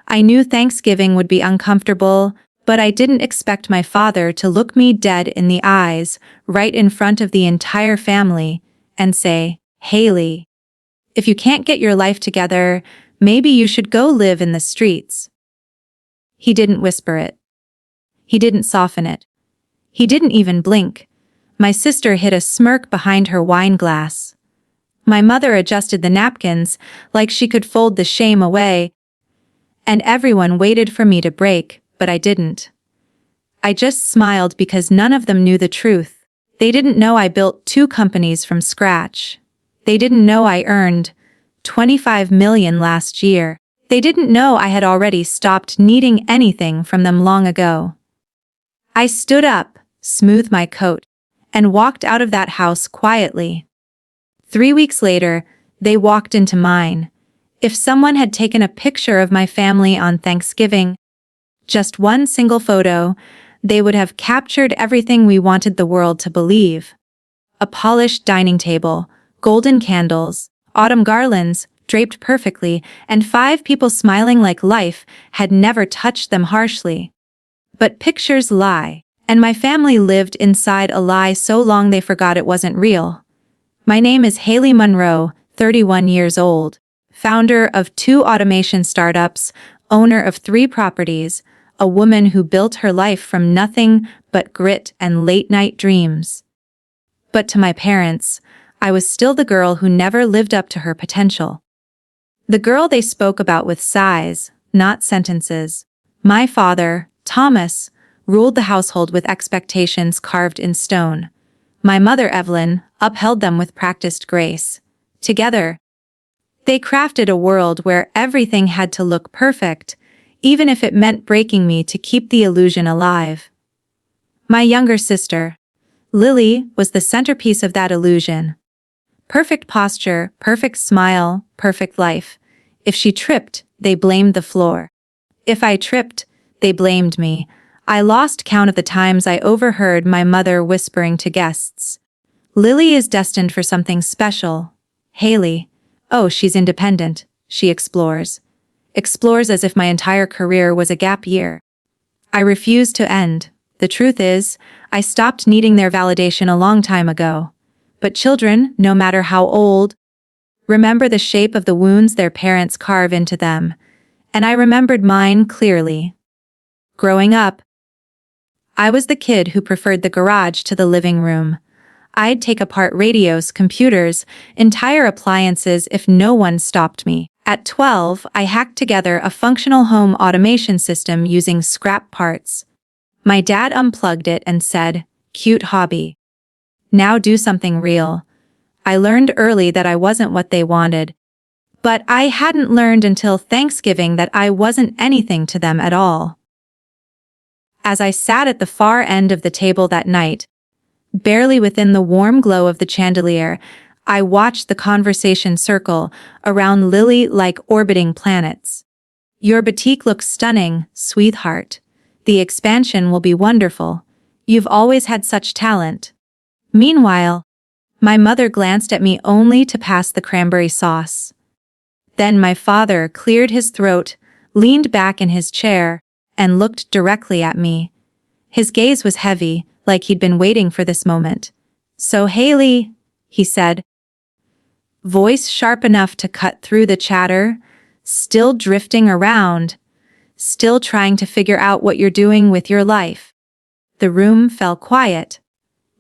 I knew Thanksgiving would be uncomfortable, but I didn't expect my father to look me dead in the eyes, right in front of the entire family, and say, "Haley, if you can't get your life together, maybe you should go live in the streets." He didn't whisper it. He didn't soften it. He didn't even blink. My sister hid a smirk behind her wine glass. My mother adjusted the napkins like she could fold the shame away, and everyone waited for me to break, but I didn't. I just smiled because none of them knew the truth. They didn't know I built 2 companies from scratch. They didn't know I earned $25 million last year. They didn't know I had already stopped needing anything from them long ago. I stood up, smoothed my coat, and walked out of that house quietly. 3 weeks later, they walked into mine. If someone had taken a picture of my family on Thanksgiving, just one single photo, they would have captured everything we wanted the world to believe. A polished dining table, golden candles, autumn garlands, draped perfectly, and 5 people smiling like life had never touched them harshly. But pictures lie, and my family lived inside a lie so long they forgot it wasn't real. My name is Haley Monroe, 31 years old, founder of 2 automation startups, owner of 3 properties, a woman who built her life from nothing but grit and late-night dreams. But to my parents, I was still the girl who never lived up to her potential. The girl they spoke about with sighs, not sentences. My father, Thomas, ruled the household with expectations carved in stone. My mother, Evelyn, upheld them with practiced grace. Together, they crafted a world where everything had to look perfect, even if it meant breaking me to keep the illusion alive. My younger sister, Lily, was the centerpiece of that illusion. Perfect posture, perfect smile, perfect life. If she tripped, they blamed the floor. If I tripped, they blamed me. I lost count of the times I overheard my mother whispering to guests, "Lily is destined for something special. Haley, oh, she's independent. She explores. Explores as if my entire career was a gap year." I refused to end. The truth is, I stopped needing their validation a long time ago. But children, no matter how old, remember the shape of the wounds their parents carve into them. And I remembered mine clearly. Growing up, I was the kid who preferred the garage to the living room. I'd take apart radios, computers, entire appliances if no one stopped me. At 12, I hacked together a functional home automation system using scrap parts. My dad unplugged it and said, "Cute hobby. Now do something real." I learned early that I wasn't what they wanted. But I hadn't learned until Thanksgiving that I wasn't anything to them at all. As I sat at the far end of the table that night, barely within the warm glow of the chandelier, I watched the conversation circle around Lily like orbiting planets. "Your boutique looks stunning, sweetheart. The expansion will be wonderful. You've always had such talent." Meanwhile, my mother glanced at me only to pass the cranberry sauce. Then my father cleared his throat, leaned back in his chair, and looked directly at me. His gaze was heavy, like he'd been waiting for this moment. "So Haley," he said, voice sharp enough to cut through the chatter, "still drifting around, still trying to figure out what you're doing with your life." The room fell quiet.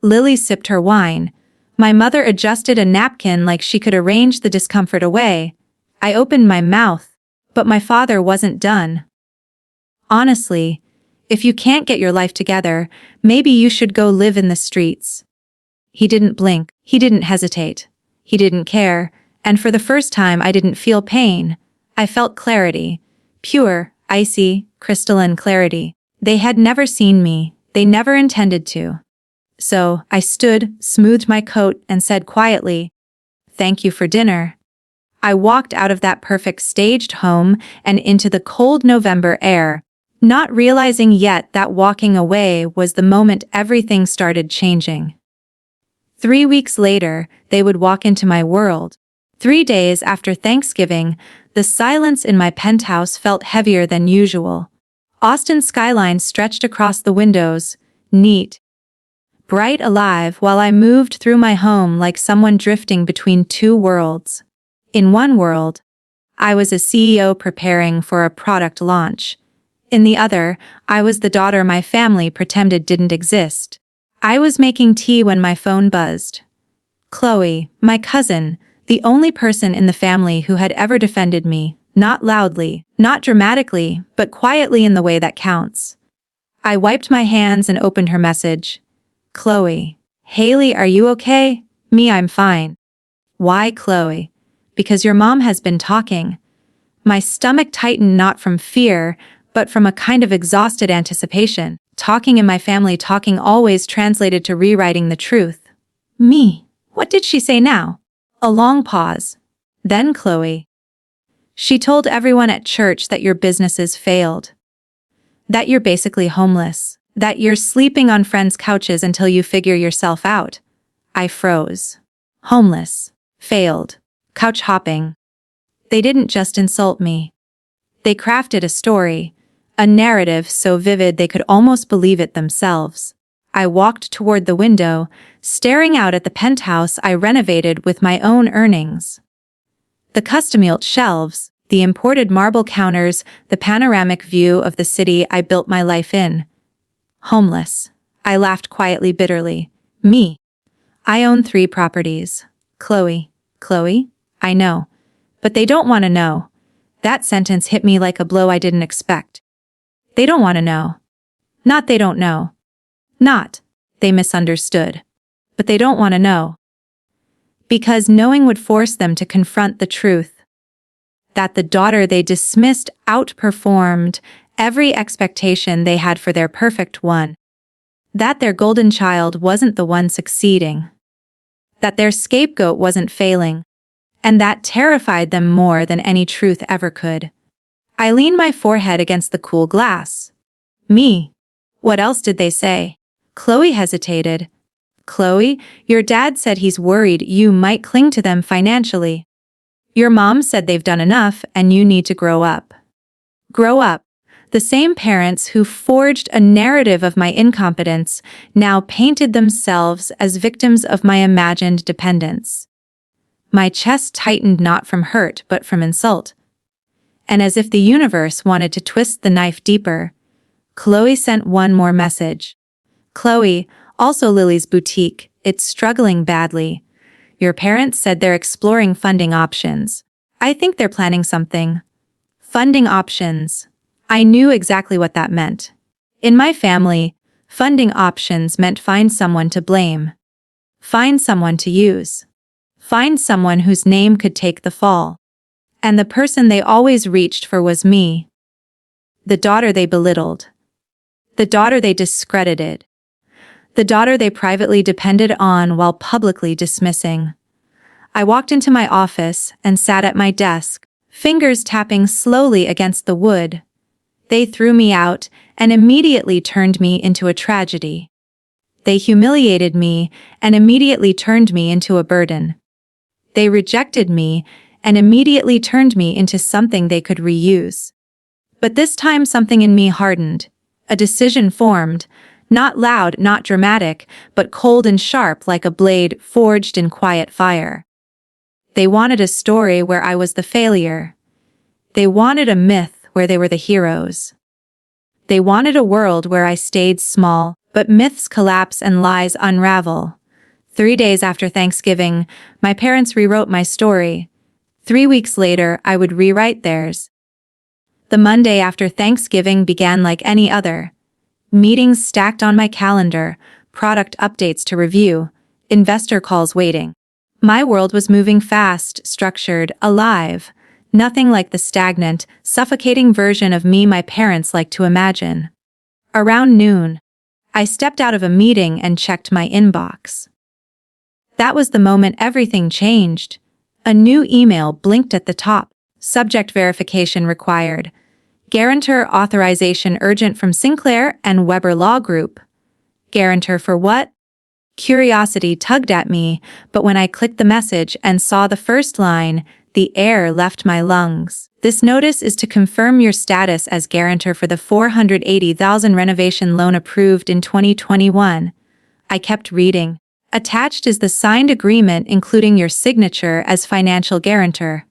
Lily sipped her wine. My mother adjusted a napkin like she could arrange the discomfort away. I opened my mouth, but my father wasn't done. "Honestly, if you can't get your life together, maybe you should go live in the streets." He didn't blink. He didn't hesitate. He didn't care. And for the first time, I didn't feel pain. I felt clarity. Pure, icy, crystalline clarity. They had never seen me. They never intended to. So I stood, smoothed my coat, and said quietly, "Thank you for dinner." I walked out of that perfect staged home and into the cold November air, not realizing yet that walking away was the moment everything started changing. 3 weeks later, they would walk into my world. 3 days after Thanksgiving, the silence in my penthouse felt heavier than usual. Austin's skyline stretched across the windows, neat, bright, alive, while I moved through my home like someone drifting between two worlds. In one world, I was a CEO preparing for a product launch. In the other, I was the daughter my family pretended didn't exist. I was making tea when my phone buzzed. Chloe, my cousin, the only person in the family who had ever defended me, not loudly, not dramatically, but quietly in the way that counts. I wiped my hands and opened her message. Chloe. Haley, are you okay? Me, I'm fine. Why, Chloe? Because your mom has been talking. My stomach tightened not from fear, but from a kind of exhausted anticipation. Talking in my family, talking always translated to rewriting the truth. Me. What did she say now? A long pause. Then Chloe. She told everyone at church that your businesses failed. That you're basically homeless. That you're sleeping on friends' couches until you figure yourself out. I froze. Homeless. Failed. Couch hopping. They didn't just insult me. They crafted a story, a narrative so vivid they could almost believe it themselves. I walked toward the window, staring out at the penthouse I renovated with my own earnings. The custom-built shelves, the imported marble counters, the panoramic view of the city I built my life in. Homeless. I laughed quietly, bitterly. Me. I own 3 properties. Chloe. Chloe? I know. But they don't want to know. That sentence hit me like a blow I didn't expect. They don't want to know. Not they don't know. Not. They misunderstood. But they don't want to know. Because knowing would force them to confront the truth. That the daughter they dismissed outperformed every expectation they had for their perfect one. That their golden child wasn't the one succeeding. That their scapegoat wasn't failing. And that terrified them more than any truth ever could. I leaned my forehead against the cool glass. Me. What else did they say? Chloe hesitated. Chloe, your dad said he's worried you might cling to them financially. Your mom said they've done enough and you need to grow up. Grow up. The same parents who forged a narrative of my incompetence now painted themselves as victims of my imagined dependence. My chest tightened not from hurt but from insult. And as if the universe wanted to twist the knife deeper, Chloe sent one more message. Chloe, also Lily's boutique, it's struggling badly. Your parents said they're exploring funding options. I think they're planning something. Funding options. I knew exactly what that meant. In my family, funding options meant find someone to blame. Find someone to use. Find someone whose name could take the fall. And the person they always reached for was me. The daughter they belittled. The daughter they discredited. The daughter they privately depended on while publicly dismissing. I walked into my office and sat at my desk, fingers tapping slowly against the wood. They threw me out and immediately turned me into a tragedy. They humiliated me and immediately turned me into a burden. They rejected me and immediately turned me into something they could reuse. But this time something in me hardened. A decision formed, not loud, not dramatic, but cold and sharp like a blade forged in quiet fire. They wanted a story where I was the failure. They wanted a myth where they were the heroes. They wanted a world where I stayed small, but myths collapse and lies unravel. 3 days after Thanksgiving, my parents rewrote my story. 3 weeks later, I would rewrite theirs. The Monday after Thanksgiving began like any other. Meetings stacked on my calendar, product updates to review, investor calls waiting. My world was moving fast, structured, alive. Nothing like the stagnant, suffocating version of me my parents liked to imagine. Around noon, I stepped out of a meeting and checked my inbox. That was the moment everything changed. A new email blinked at the top. Subject verification required. Guarantor authorization urgent from Sinclair and Weber Law Group. Guarantor for what? Curiosity tugged at me, but when I clicked the message and saw the first line, the air left my lungs. This notice is to confirm your status as guarantor for the $480,000 renovation loan approved in 2021. I kept reading. Attached is the signed agreement including your signature as financial guarantor.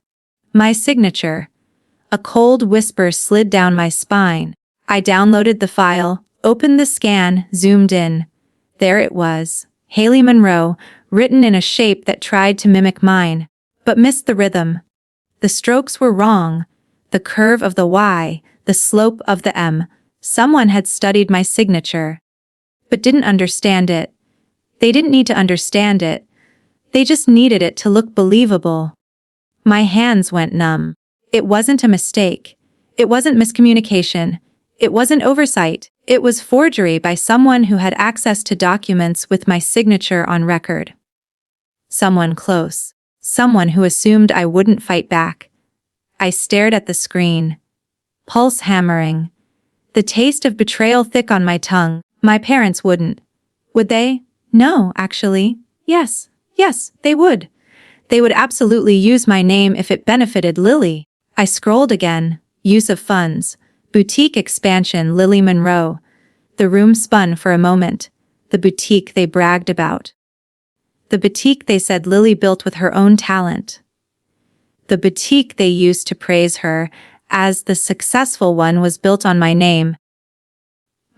My signature. A cold whisper slid down my spine. I downloaded the file, opened the scan, zoomed in. There it was. Haley Monroe, written in a shape that tried to mimic mine, but missed the rhythm. The strokes were wrong. The curve of the Y, the slope of the M. Someone had studied my signature, but didn't understand it. They didn't need to understand it. They just needed it to look believable. My hands went numb. It wasn't a mistake. It wasn't miscommunication. It wasn't oversight. It was forgery by someone who had access to documents with my signature on record. Someone close. Someone who assumed I wouldn't fight back. I stared at the screen. Pulse hammering. The taste of betrayal thick on my tongue. My parents wouldn't. Would they? No, actually. Yes, they would. They would absolutely use my name if it benefited Lily. I scrolled again. Use of funds. Boutique expansion Lily Monroe. The room spun for a moment. The boutique they bragged about. The boutique they said Lily built with her own talent. The boutique they used to praise her, as the successful one was built on my name.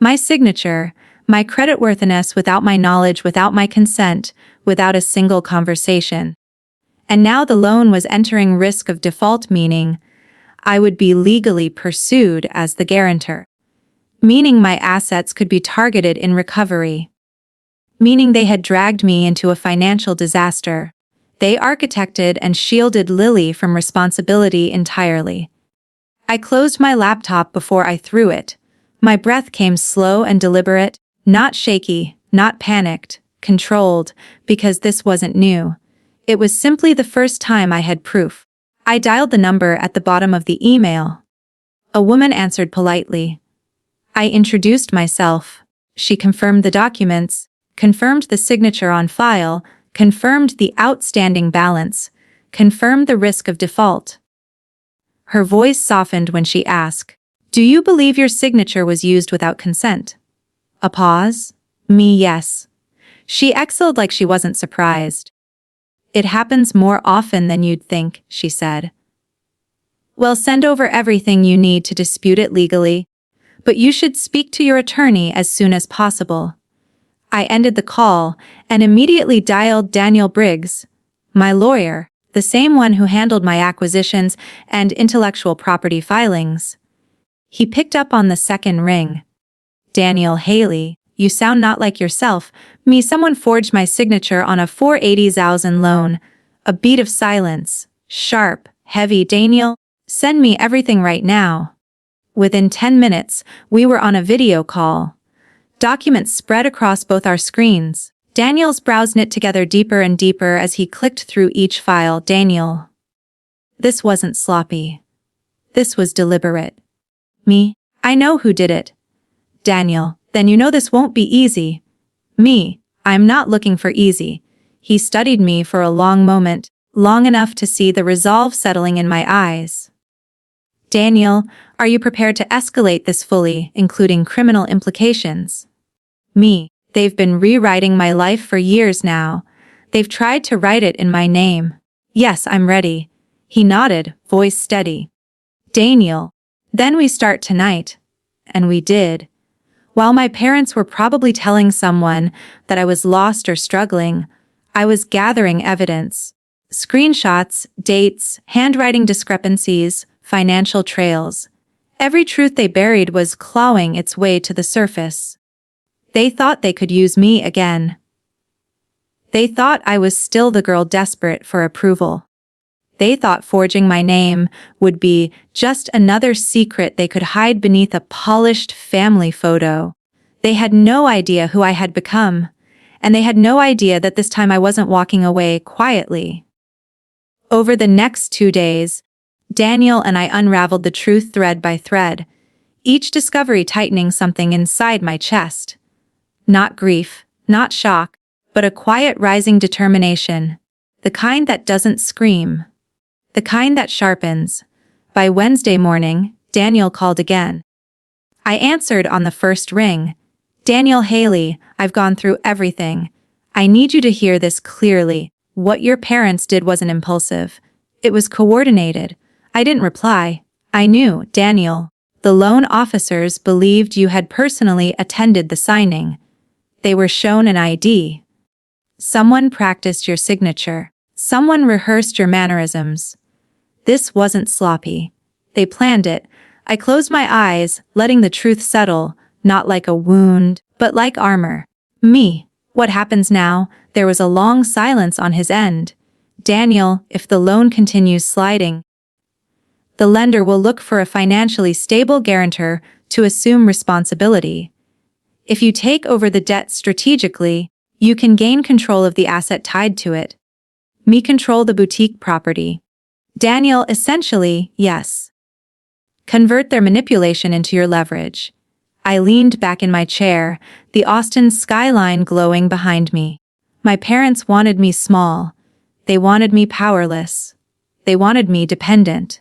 My signature, my creditworthiness without my knowledge, without my consent, without a single conversation. And now the loan was entering risk of default, meaning I would be legally pursued as the guarantor. Meaning my assets could be targeted in recovery. Meaning they had dragged me into a financial disaster. They architected and shielded Lily from responsibility entirely. I closed my laptop before I threw it. My breath came slow and deliberate, not shaky, not panicked, controlled, because this wasn't new. It was simply the first time I had proof. I dialed the number at the bottom of the email. A woman answered politely. I introduced myself. She confirmed the documents, confirmed the signature on file, confirmed the outstanding balance, confirmed the risk of default. Her voice softened when she asked, "Do you believe your signature was used without consent?" A pause. Me, yes. She exhaled like she wasn't surprised. It happens more often than you'd think, she said. Well, send over everything you need to dispute it legally, but you should speak to your attorney as soon as possible. I ended the call and immediately dialed Daniel Briggs, my lawyer, the same one who handled my acquisitions and intellectual property filings. He picked up on the second ring. Daniel, Haley, you sound not like yourself. Someone forged my signature on a $480,000 loan. A beat of silence. Sharp, heavy. Daniel, send me everything right now. Within 10 minutes, we were on a video call. Documents spread across both our screens. Daniel's brows knit together deeper and deeper as he clicked through each file. Daniel. This wasn't sloppy. This was deliberate. Me? I know who did it. Daniel, then you know this won't be easy. Me, I'm not looking for easy. He studied me for a long moment, long enough to see the resolve settling in my eyes. Daniel, are you prepared to escalate this fully, including criminal implications? Me, they've been rewriting my life for years now. They've tried to write it in my name. Yes, I'm ready. He nodded, voice steady. Daniel, then we start tonight. And we did. While my parents were probably telling someone that I was lost or struggling, I was gathering evidence. Screenshots, dates, handwriting discrepancies, financial trails. Every truth they buried was clawing its way to the surface. They thought they could use me again. They thought I was still the girl desperate for approval. They thought forging my name would be just another secret they could hide beneath a polished family photo. They had no idea who I had become, and they had no idea that this time I wasn't walking away quietly. Over the next 2 days, Daniel and I unraveled the truth thread by thread, each discovery tightening something inside my chest. Not grief, not shock, but a quiet rising determination. The kind that doesn't scream. The kind that sharpens. By Wednesday morning, Daniel called again. I answered on the first ring. Daniel Haley, I've gone through everything. I need you to hear this clearly. What your parents did wasn't impulsive. It was coordinated. I didn't reply. I knew, Daniel. The loan officers believed you had personally attended the signing. They were shown an ID. Someone practiced your signature. Someone rehearsed your mannerisms. This wasn't sloppy. They planned it. I closed my eyes, letting the truth settle, not like a wound, but like armor. Me. What happens now? There was a long silence on his end. Daniel, if the loan continues sliding, the lender will look for a financially stable guarantor to assume responsibility. If you take over the debt strategically, you can gain control of the asset tied to it. Me control the boutique property. Daniel, essentially, yes. Convert their manipulation into your leverage. I leaned back in my chair, the Austin skyline glowing behind me. My parents wanted me small. They wanted me powerless. They wanted me dependent.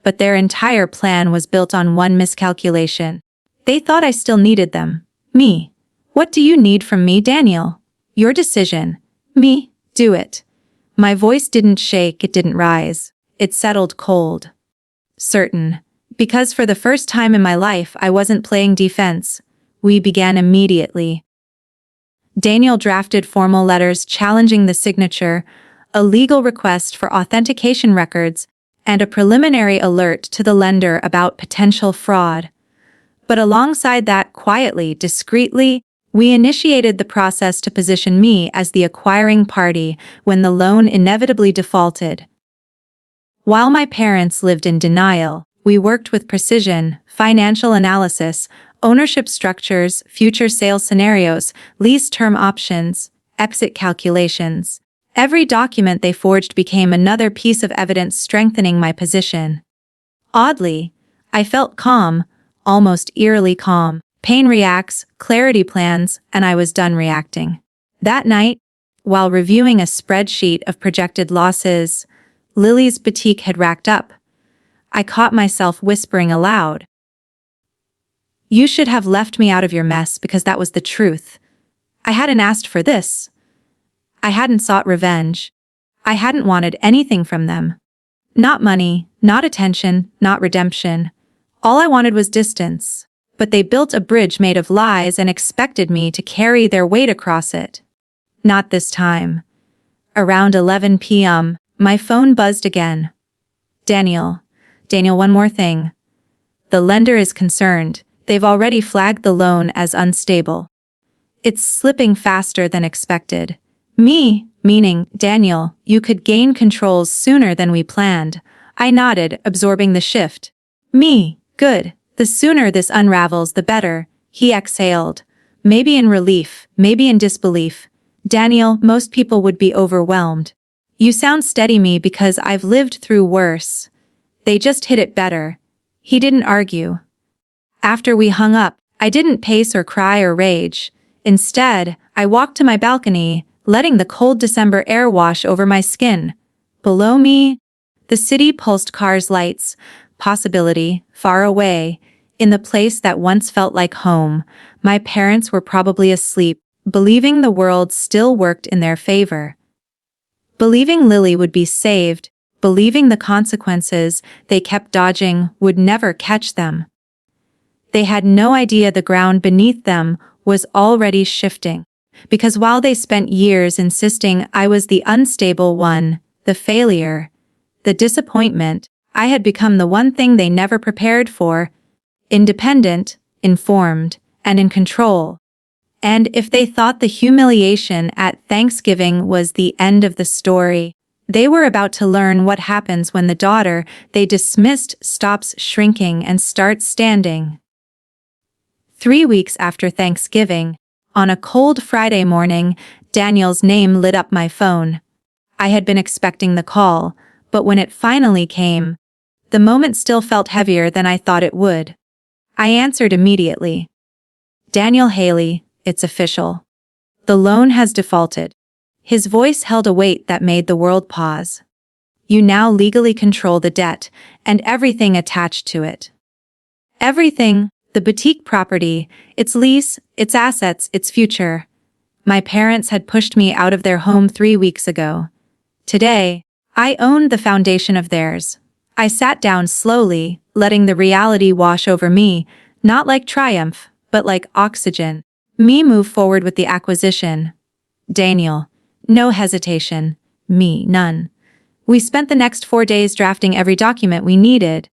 But their entire plan was built on one miscalculation. They thought I still needed them. Me. What do you need from me, Daniel? Your decision. Me. Do it. My voice didn't shake, it didn't rise. It settled cold. Certain. Because for the first time in my life I wasn't playing defense. We began immediately. Daniel drafted formal letters challenging the signature, a legal request for authentication records, and a preliminary alert to the lender about potential fraud. But alongside that, quietly, discreetly, we initiated the process to position me as the acquiring party when the loan inevitably defaulted. While my parents lived in denial, we worked with precision, financial analysis, ownership structures, future sales scenarios, lease term options, exit calculations. Every document they forged became another piece of evidence strengthening my position. Oddly, I felt calm, almost eerily calm. Pain reacts, clarity plans, and I was done reacting. That night, while reviewing a spreadsheet of projected losses Lily's boutique had racked up, I caught myself whispering aloud. You should have left me out of your mess because that was the truth. I hadn't asked for this. I hadn't sought revenge. I hadn't wanted anything from them. Not money, not attention, not redemption. All I wanted was distance. But they built a bridge made of lies and expected me to carry their weight across it. Not this time. Around 11 p.m., my phone buzzed again. Daniel, one more thing. The lender is concerned. They've already flagged the loan as unstable. It's slipping faster than expected. Me, meaning, Daniel, you could gain controls sooner than we planned. I nodded, absorbing the shift. Me, good. The sooner this unravels, the better, he exhaled. Maybe in relief, maybe in disbelief. Daniel, most people would be overwhelmed. You sound steady me because I've lived through worse. They just hit it better. He didn't argue. After we hung up, I didn't pace or cry or rage. Instead, I walked to my balcony, letting the cold December air wash over my skin. Below me, the city pulsed cars' lights, possibility, far away. In the place that once felt like home, my parents were probably asleep, believing the world still worked in their favor. Believing Lily would be saved, believing the consequences they kept dodging would never catch them. They had no idea the ground beneath them was already shifting, because while they spent years insisting I was the unstable one, the failure, the disappointment, I had become the one thing they never prepared for. Independent, informed, and in control. And if they thought the humiliation at Thanksgiving was the end of the story, they were about to learn what happens when the daughter they dismissed stops shrinking and starts standing. 3 weeks after Thanksgiving, on a cold Friday morning, Daniel's name lit up my phone. I had been expecting the call, but when it finally came, the moment still felt heavier than I thought it would. I answered immediately. Daniel Haley, it's official. The loan has defaulted. His voice held a weight that made the world pause. You now legally control the debt and everything attached to it. Everything, the boutique property, its lease, its assets, its future. My parents had pushed me out of their home 3 weeks ago. Today, I owned the foundation of theirs. I sat down slowly, letting the reality wash over me, not like triumph, but like oxygen. Me move forward with the acquisition. Daniel. No hesitation. Me, none. We spent the next 4 days drafting every document we needed.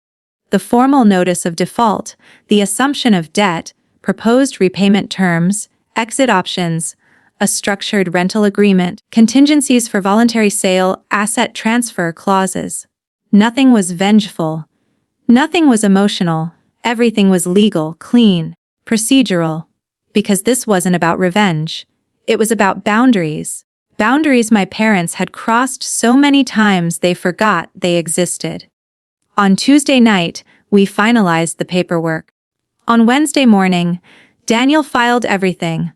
The formal notice of default, the assumption of debt, proposed repayment terms, exit options, a structured rental agreement, contingencies for voluntary sale, asset transfer clauses. Nothing was vengeful. Nothing was emotional. Everything was legal, clean, procedural. Because this wasn't about revenge. It was about boundaries. Boundaries my parents had crossed so many times they forgot they existed. On Tuesday night, we finalized the paperwork. On Wednesday morning, Daniel filed everything.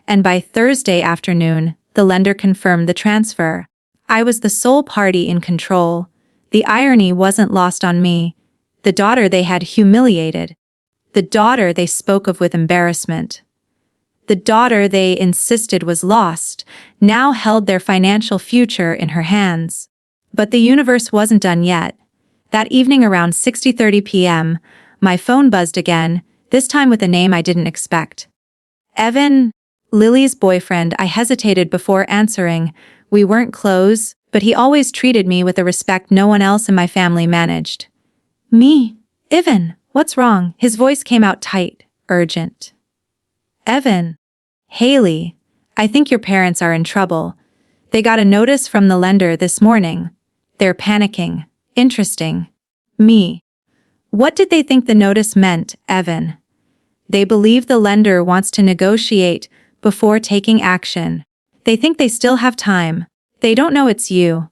And by Thursday afternoon, the lender confirmed the transfer. I was the sole party in control. The irony wasn't lost on me. The daughter they had humiliated. The daughter they spoke of with embarrassment. The daughter they insisted was lost, now held their financial future in her hands. But the universe wasn't done yet. That evening around 6:30 p.m., my phone buzzed again, this time with a name I didn't expect. Evan, Lily's boyfriend. I hesitated before answering. We weren't close, but he always treated me with a respect no one else in my family managed. Me? Evan, what's wrong? His voice came out tight, urgent. Evan. Haley, I think your parents are in trouble. They got a notice from the lender this morning. They're panicking. Interesting. Me. What did they think the notice meant, Evan? They believe the lender wants to negotiate before taking action. They think they still have time. They don't know it's you.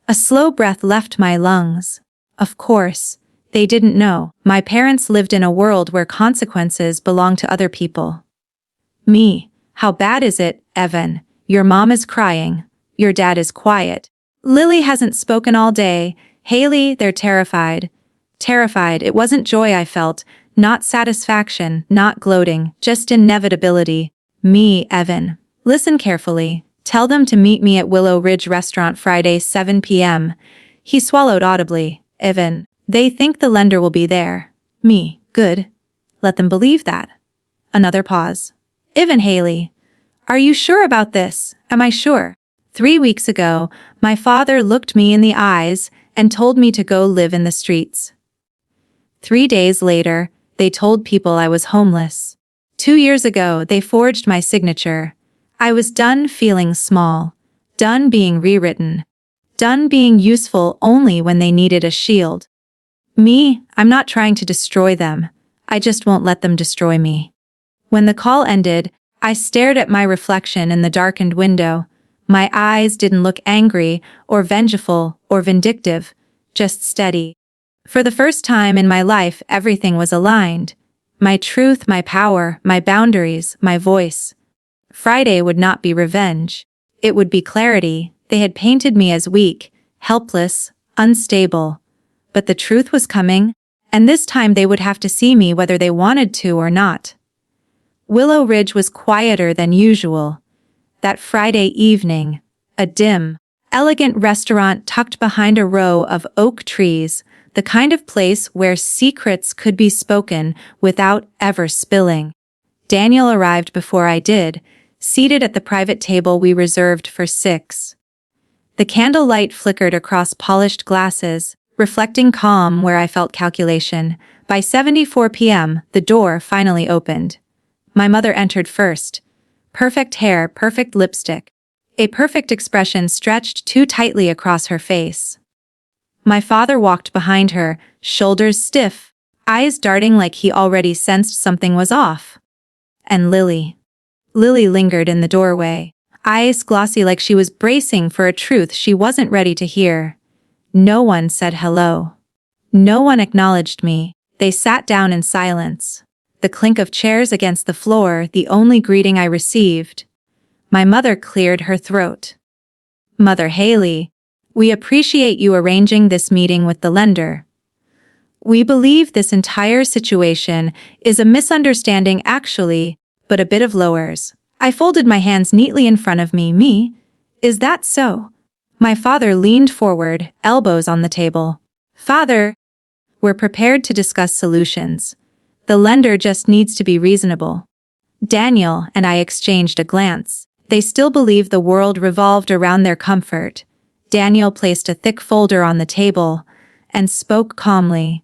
A slow breath left my lungs. Of course, they didn't know. My parents lived in a world where consequences belong to other people. Me. How bad is it, Evan? Your mom is crying. Your dad is quiet. Lily hasn't spoken all day. Haley, they're terrified. Terrified. It wasn't joy I felt, not satisfaction, not gloating, just inevitability. Me, Evan. Listen carefully. Tell them to meet me at Willow Ridge Restaurant Friday 7 p.m. He swallowed audibly. Evan. They think the lender will be there. Me. Good. Let them believe that. Another pause. Evan. Haley. Are you sure about this? Am I sure? 3 weeks ago, my father looked me in the eyes and told me to go live in the streets. 3 days later, they told people I was homeless. 2 years ago, they forged my signature. I was done feeling small, done being rewritten, done being useful only when they needed a shield. Me, I'm not trying to destroy them. I just won't let them destroy me. When the call ended, I stared at my reflection in the darkened window. My eyes didn't look angry or vengeful or vindictive, just steady. For the first time in my life, everything was aligned. My truth, my power, my boundaries, my voice. Friday would not be revenge. It would be clarity. They had painted me as weak, helpless, unstable. But the truth was coming, and this time they would have to see me whether they wanted to or not. Willow Ridge was quieter than usual. That Friday evening, a dim, elegant restaurant tucked behind a row of oak trees, the kind of place where secrets could be spoken without ever spilling. Daniel arrived before I did, seated at the private table we reserved for 6. The candlelight flickered across polished glasses, reflecting calm where I felt calculation. By 7:04 p.m., the door finally opened. My mother entered first. Perfect hair, perfect lipstick. A perfect expression stretched too tightly across her face. My father walked behind her, shoulders stiff, eyes darting like he already sensed something was off. And Lily. Lily lingered in the doorway, eyes glossy like she was bracing for a truth she wasn't ready to hear. No one said hello. No one acknowledged me. They sat down in silence. The clink of chairs against the floor, the only greeting I received. My mother cleared her throat. Mother Haley, we appreciate you arranging this meeting with the lender. We believe this entire situation is a misunderstanding actually, but a bit of lowers. I folded my hands neatly in front of me. Is that so? My father leaned forward, elbows on the table. Father, we're prepared to discuss solutions. The lender just needs to be reasonable. Daniel and I exchanged a glance. They still believed the world revolved around their comfort. Daniel placed a thick folder on the table and spoke calmly.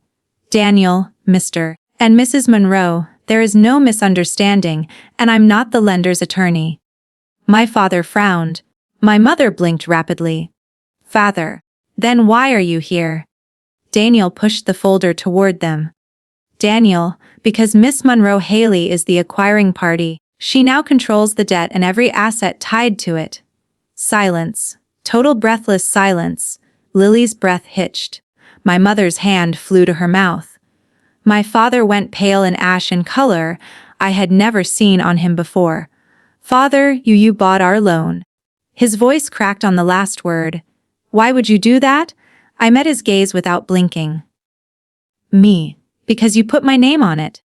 Daniel, Mr. and Mrs. Monroe, there is no misunderstanding, and I'm not the lender's attorney. My father frowned. My mother blinked rapidly. Father, then why are you here? Daniel pushed the folder toward them. Daniel, because Miss Monroe Haley is the acquiring party. She now controls the debt and every asset tied to it. Silence. Total breathless silence. Lily's breath hitched. My mother's hand flew to her mouth. My father went pale and ash in color I had never seen on him before. Father, you bought our loan. His voice cracked on the last word. Why would you do that? I met his gaze without blinking. Me. Because you put my name on it.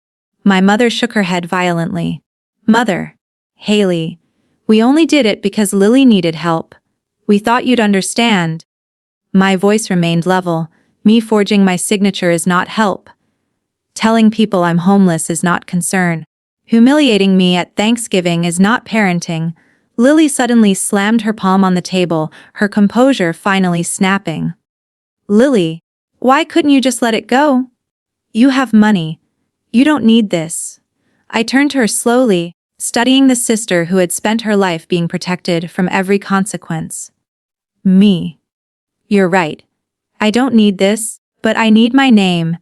My mother shook her head violently. Mother. Haley. We only did it because Lily needed help. We thought you'd understand. My voice remained level. Me forging my signature is not help. Telling people I'm homeless is not concern. Humiliating me at Thanksgiving is not parenting. Lily suddenly slammed her palm on the table, her composure finally snapping. Lily, why couldn't you just let it go? You have money. You don't need this. I turned to her slowly, studying the sister who had spent her life being protected from every consequence. Me. You're right. I don't need this, but I need my name,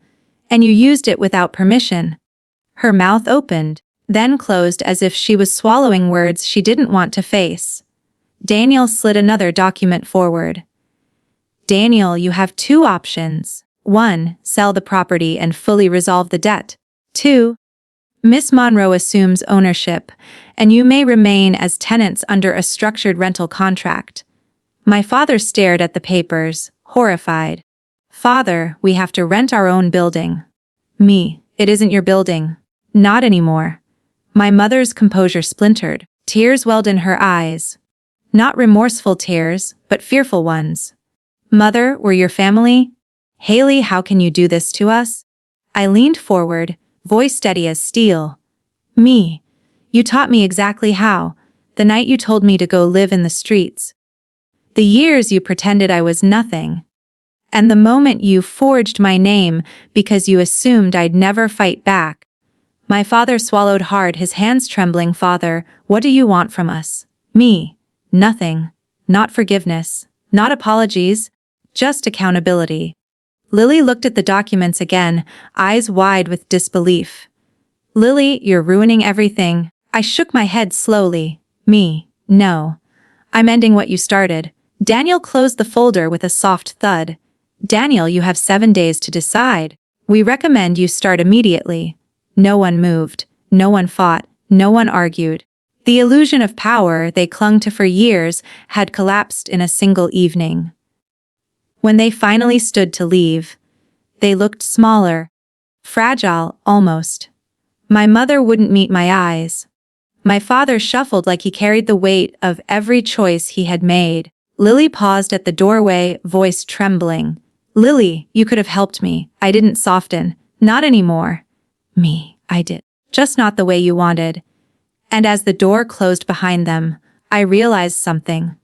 and you used it without permission. Her mouth opened, then closed as if she was swallowing words she didn't want to face. Daniel slid another document forward. Daniel, you have two options. 1. Sell the property and fully resolve the debt. 2. Miss Monroe assumes ownership, and you may remain as tenants under a structured rental contract. My father stared at the papers, horrified. Father, we have to rent our own building. Me, it isn't your building. Not anymore. My mother's composure splintered. Tears welled in her eyes. Not remorseful tears, but fearful ones. Mother, we're your family. Haley, how can you do this to us? I leaned forward, voice steady as steel. Me. You taught me exactly how, the night you told me to go live in the streets. The years you pretended I was nothing. And the moment you forged my name because you assumed I'd never fight back. My father swallowed hard, his hands trembling. Father, what do you want from us? Me. Nothing. Not forgiveness. Not apologies. Just accountability. Lily looked at the documents again, eyes wide with disbelief. Lily, you're ruining everything. I shook my head slowly. Me. No. I'm ending what you started. Daniel closed the folder with a soft thud. Daniel, you have 7 days to decide. We recommend you start immediately. No one moved. No one fought. No one argued. The illusion of power they clung to for years had collapsed in a single evening. When they finally stood to leave, they looked smaller, fragile almost. My mother wouldn't meet my eyes. My father shuffled like he carried the weight of every choice he had made. Lily paused at the doorway, voice trembling. Lily, you could have helped me. I didn't soften. Not anymore. Me, I did. Just not the way you wanted. And as the door closed behind them, I realized something.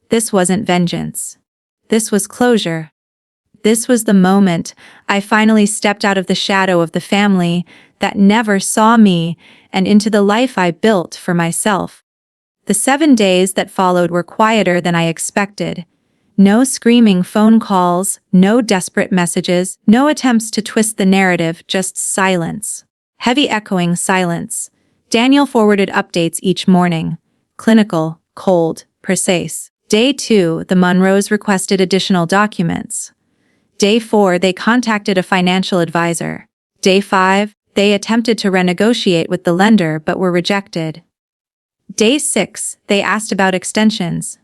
This wasn't vengeance. This was closure. This was the moment I finally stepped out of the shadow of the family that never saw me and into the life I built for myself. The 7 days that followed were quieter than I expected. No screaming phone calls, no desperate messages, no attempts to twist the narrative, just silence. Heavy echoing silence. Daniel forwarded updates each morning. Clinical, cold, precise. Day 2, the Monroes requested additional documents. Day 4, they contacted a financial advisor. Day 5, they attempted to renegotiate with the lender but were rejected. Day 6, they asked about extensions.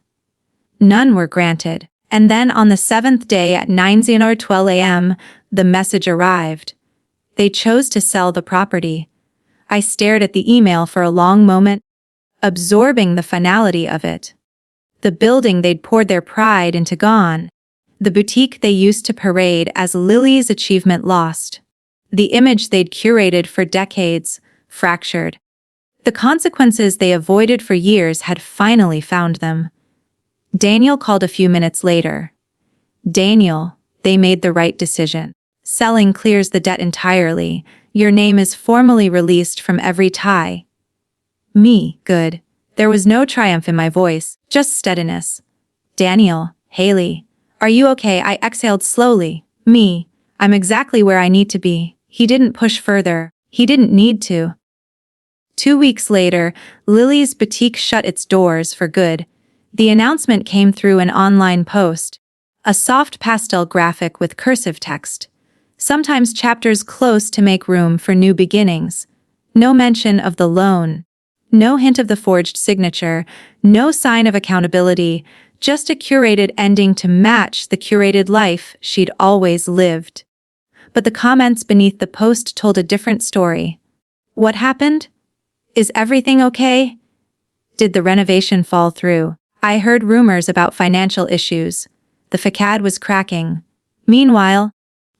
None were granted. And then on the 7th day at 9:12 a.m., the message arrived. They chose to sell the property. I stared at the email for a long moment, absorbing the finality of it. The building they'd poured their pride into gone. The boutique they used to parade as Lily's achievement lost. The image they'd curated for decades, fractured. The consequences they avoided for years had finally found them. Daniel called a few minutes later. Daniel, they made the right decision. Selling clears the debt entirely. Your name is formally released from every tie. Me, good. There was no triumph in my voice, just steadiness. Daniel, Haley, are you okay? I exhaled slowly. Me, I'm exactly where I need to be. He didn't push further. He didn't need to. 2 weeks later, Lily's boutique shut its doors for good. The announcement came through an online post, a soft pastel graphic with cursive text, sometimes chapters close to make room for new beginnings. No mention of the loan, no hint of the forged signature, no sign of accountability, just a curated ending to match the curated life she'd always lived. But the comments beneath the post told a different story. What happened? Is everything okay? Did the renovation fall through? I heard rumors about financial issues. The facade was cracking. Meanwhile,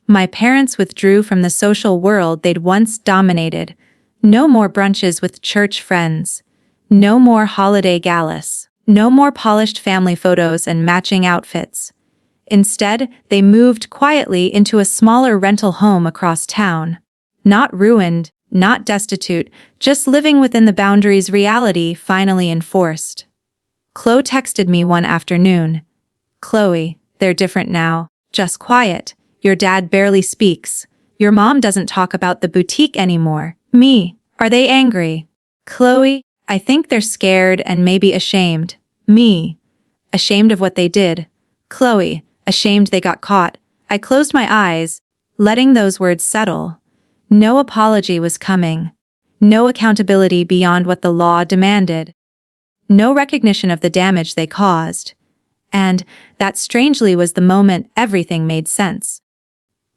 my parents withdrew from the social world they'd once dominated. No more brunches with church friends. No more holiday galas. No more polished family photos and matching outfits. Instead, they moved quietly into a smaller rental home across town. Not ruined, not destitute, just living within the boundaries reality finally enforced. Chloe texted me one afternoon. Chloe, they're different now. Just quiet. Your dad barely speaks. Your mom doesn't talk about the boutique anymore. Me, are they angry? Chloe, I think they're scared and maybe ashamed. Me, ashamed of what they did. Chloe, ashamed they got caught. I closed my eyes, letting those words settle. No apology was coming. No accountability beyond what the law demanded. No recognition of the damage they caused. And that strangely was the moment everything made sense.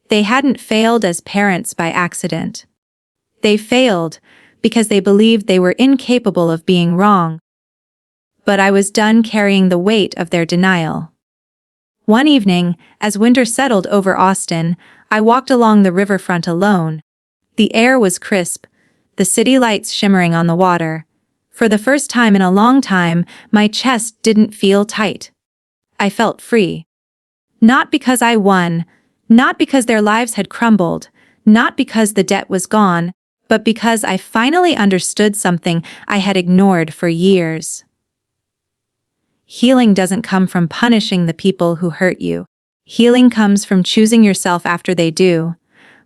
They hadn't failed as parents by accident. They failed because they believed they were incapable of being wrong. But I was done carrying the weight of their denial. One evening, as winter settled over Austin, I walked along the riverfront alone. The air was crisp, the city lights shimmering on the water. For the first time in a long time, my chest didn't feel tight. I felt free. Not because I won, not because their lives had crumbled, not because the debt was gone, but because I finally understood something I had ignored for years. Healing doesn't come from punishing the people who hurt you. Healing comes from choosing yourself after they do.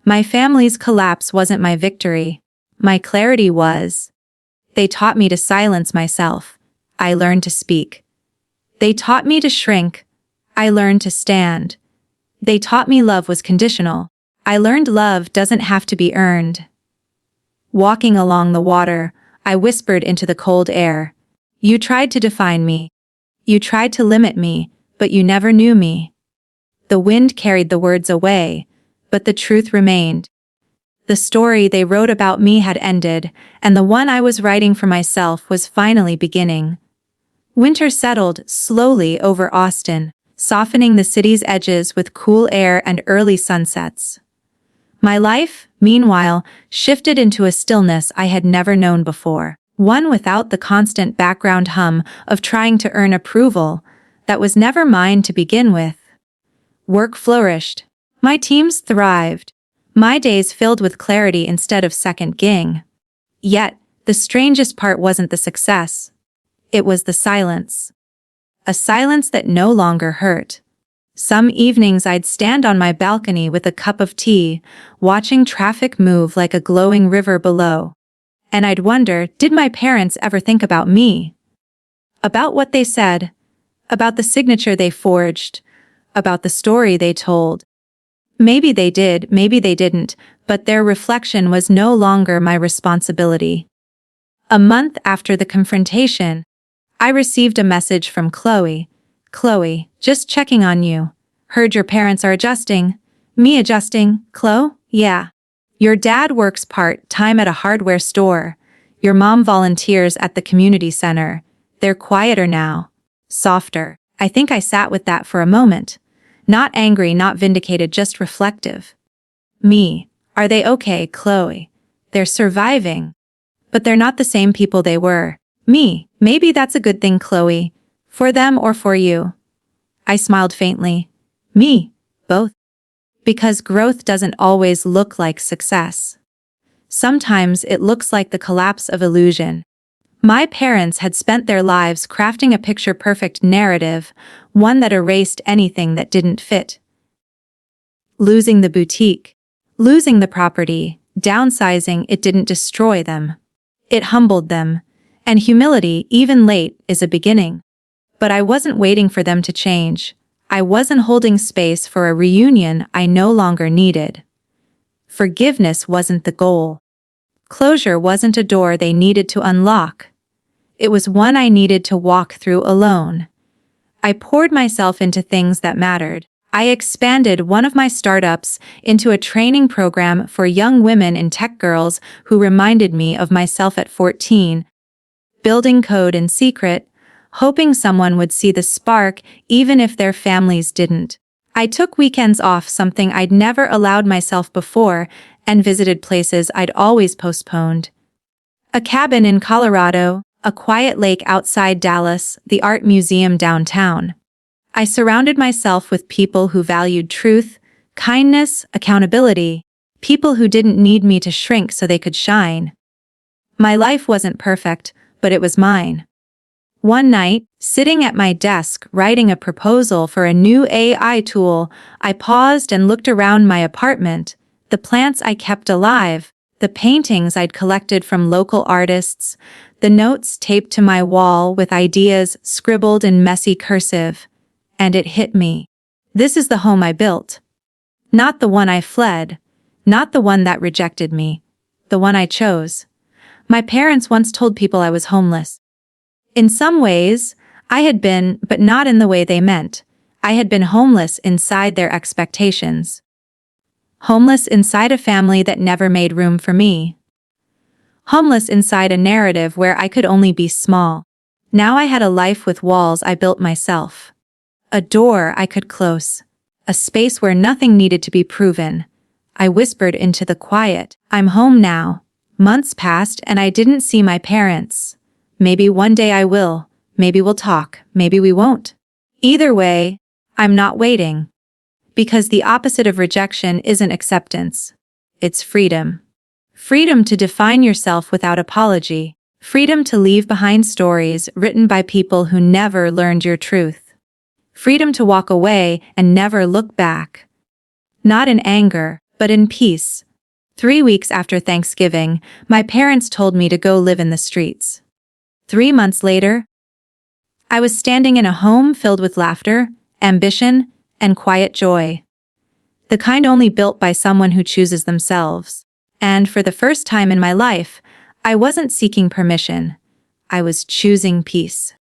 My family's collapse wasn't my victory. My clarity was. They taught me to silence myself. I learned to speak. They taught me to shrink. I learned to stand. They taught me love was conditional. I learned love doesn't have to be earned. Walking along the water, I whispered into the cold air. You tried to define me. You tried to limit me, but you never knew me. The wind carried the words away, but the truth remained. The story they wrote about me had ended, and the one I was writing for myself was finally beginning. Winter settled slowly over Austin, softening the city's edges with cool air and early sunsets. My life, meanwhile, shifted into a stillness I had never known before, one without the constant background hum of trying to earn approval that was never mine to begin with. Work flourished. My teams thrived. My days filled with clarity instead of second guessing. Yet, the strangest part wasn't the success. It was the silence. A silence that no longer hurt. Some evenings I'd stand on my balcony with a cup of tea, watching traffic move like a glowing river below. And I'd wonder, did my parents ever think about me? About what they said? About the signature they forged? About the story they told? Maybe they did, maybe they didn't, but their reflection was no longer my responsibility. A month after the confrontation, I received a message from Chloe. Chloe, just checking on you. Heard your parents are adjusting. Me adjusting, Chloe? Yeah. Your dad works part-time at a hardware store. Your mom volunteers at the community center. They're quieter now. Softer. I think I sat with that for a moment. Not angry, not vindicated, just reflective. Me. Are they okay, Chloe? They're surviving. But they're not the same people they were. Me. Maybe that's a good thing, Chloe. For them or for you. I smiled faintly. Me. Both. Because growth doesn't always look like success. Sometimes it looks like the collapse of illusion. My parents had spent their lives crafting a picture-perfect narrative, one that erased anything that didn't fit. Losing the boutique, losing the property, downsizing, it didn't destroy them. It humbled them. And humility, even late, is a beginning. But I wasn't waiting for them to change. I wasn't holding space for a reunion I no longer needed. Forgiveness wasn't the goal. Closure wasn't a door they needed to unlock. It was one I needed to walk through alone. I poured myself into things that mattered. I expanded one of my startups into a training program for young women in tech, girls who reminded me of myself at 14, building code in secret, hoping someone would see the spark even if their families didn't. I took weekends off, something I'd never allowed myself before, and visited places I'd always postponed. A cabin in Colorado, a quiet lake outside Dallas, the art museum downtown. I surrounded myself with people who valued truth, kindness, accountability, people who didn't need me to shrink so they could shine. My life wasn't perfect, but it was mine. One night, sitting at my desk writing a proposal for a new AI tool, I paused and looked around my apartment, the plants I kept alive, the paintings I'd collected from local artists, the notes taped to my wall with ideas scribbled in messy cursive. And it hit me. This is the home I built. Not the one I fled. Not the one that rejected me. The one I chose. My parents once told people I was homeless. In some ways, I had been, but not in the way they meant. I had been homeless inside their expectations. Homeless inside a family that never made room for me. Homeless inside a narrative where I could only be small. Now I had a life with walls I built myself. A door I could close. A space where nothing needed to be proven. I whispered into the quiet, I'm home now. Months passed and I didn't see my parents. Maybe one day I will. Maybe we'll talk. Maybe we won't. Either way, I'm not waiting. Because the opposite of rejection isn't acceptance. It's freedom. Freedom to define yourself without apology. Freedom to leave behind stories written by people who never learned your truth. Freedom to walk away and never look back. Not in anger, but in peace. 3 weeks after Thanksgiving, my parents told me to go live in the streets. 3 months later, I was standing in a home filled with laughter, ambition, and quiet joy. The kind only built by someone who chooses themselves. And for the first time in my life, I wasn't seeking permission. I was choosing peace.